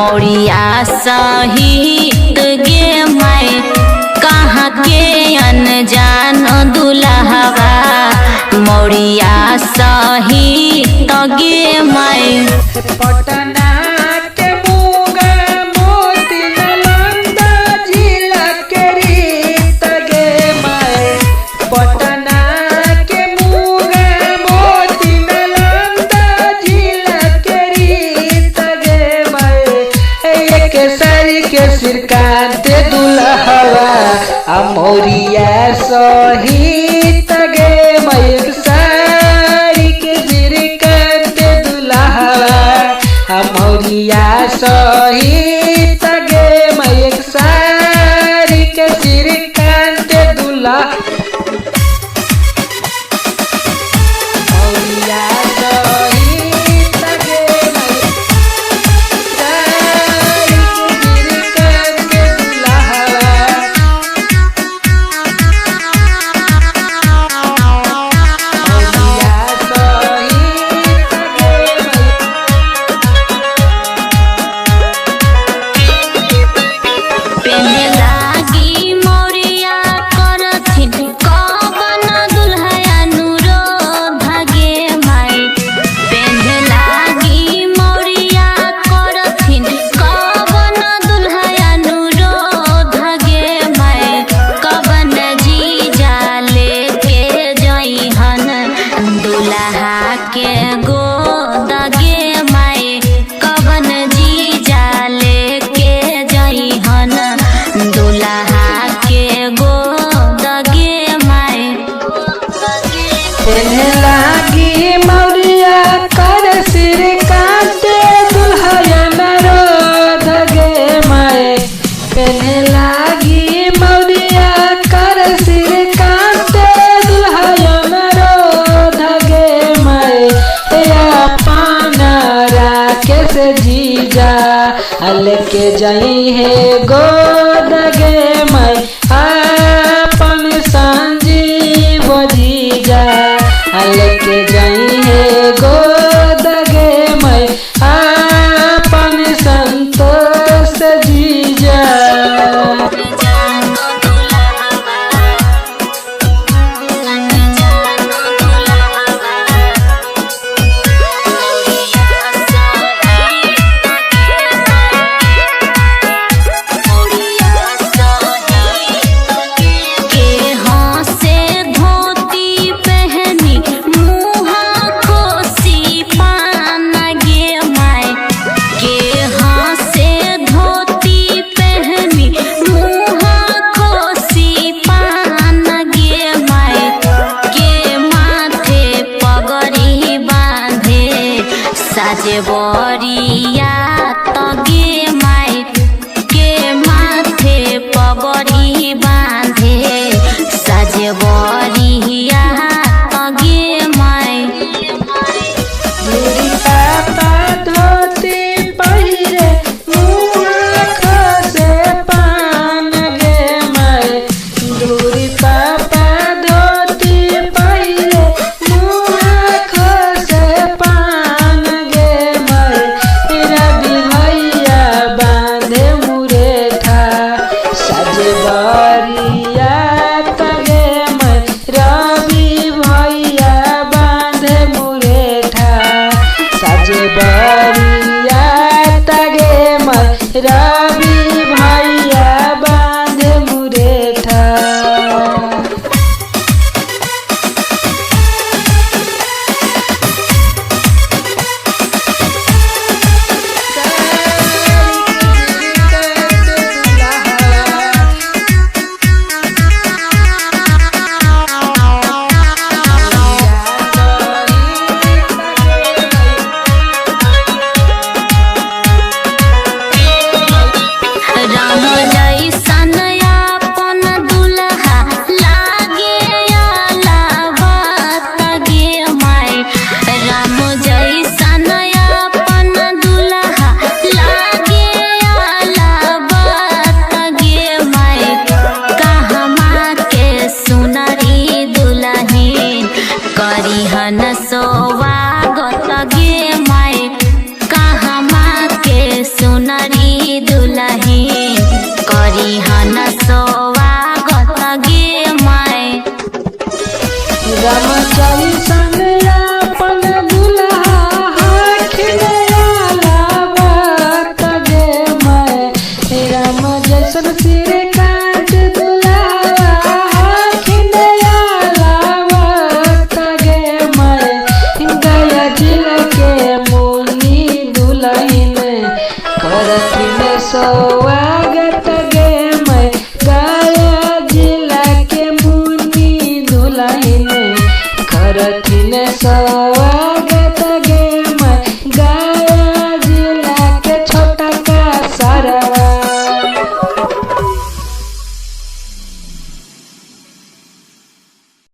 मौरिया सहित गे मैं कहाँ के अनजान दुल्हवा मौरिया सहित गे मैं पटना के मुगा मोती नालंदा जिला के रीत गे मैं पटना के मुगा मोती नालंदा जिला के रीत गे मैं एक सारी के सिरकांत दुल्हवा मौरिया सहित गे मैं एक सारी के सिरकांत दुल्हवा मौरिया सहित गे मैं एक सारी के सिरकांत दुल्हा मौरिया सहित गे मैं सारी के सिरकांत दुल्हवा मौरिया सहित गे पेने लागी मौरिया करथिन कवन दुल्हया अनुरोध गे माई पेने लागी मौरिया करथिन कवन दुल्हया अनुरोध गे माई कवन जीजा लेके जइहन दुल्हा के गोद गे माई कवन जीजा लेके जइहन दुल्हा के गोद गे माई पेन्हे लागी मौरिया कर सिर कांटे दुल्हया नरोध गे माए पेन्हे लागी मौरिया कर सिर कांटे दुल्हया नरोध गे माए पाना राकेश जीजा लेके जाई है गोद गे माए अपन संजीव जीजा लेके जाई है गोद गे मैं अपन संतोष जीजा के हंसे धोती पहनी मुँह खोसी पान गे माई के हंसे धोती पहनी मुँह खोसी पान गे माई के माथे पगड़ी बांधे साजे बरिया तगे माई के माथे पगड़ी बांधे साजे बरिया तगे माई दूरी पापा धोती पहिरे मुँह खसे पान गे मैं दूरी पापा धोती पहिरे मुँह खसे पान गे मैं रवि भैया बांधे मुरेठा साजे बरिया तगे मैं रवि भैया बांधे मुरेठा साजे बरिया तगे मैं रवि भैया बांधे मुरेठा मोरी दुलहिन करी हन स्वागत गे माय। रामचारी संग अपन दुल्हा हाकिने आलावत गे माय। राम जैसन श्रीकांत दुल्हा हाकिने आलावत गे माय। गया जिला के मुनि दुल्हिन करथिन सो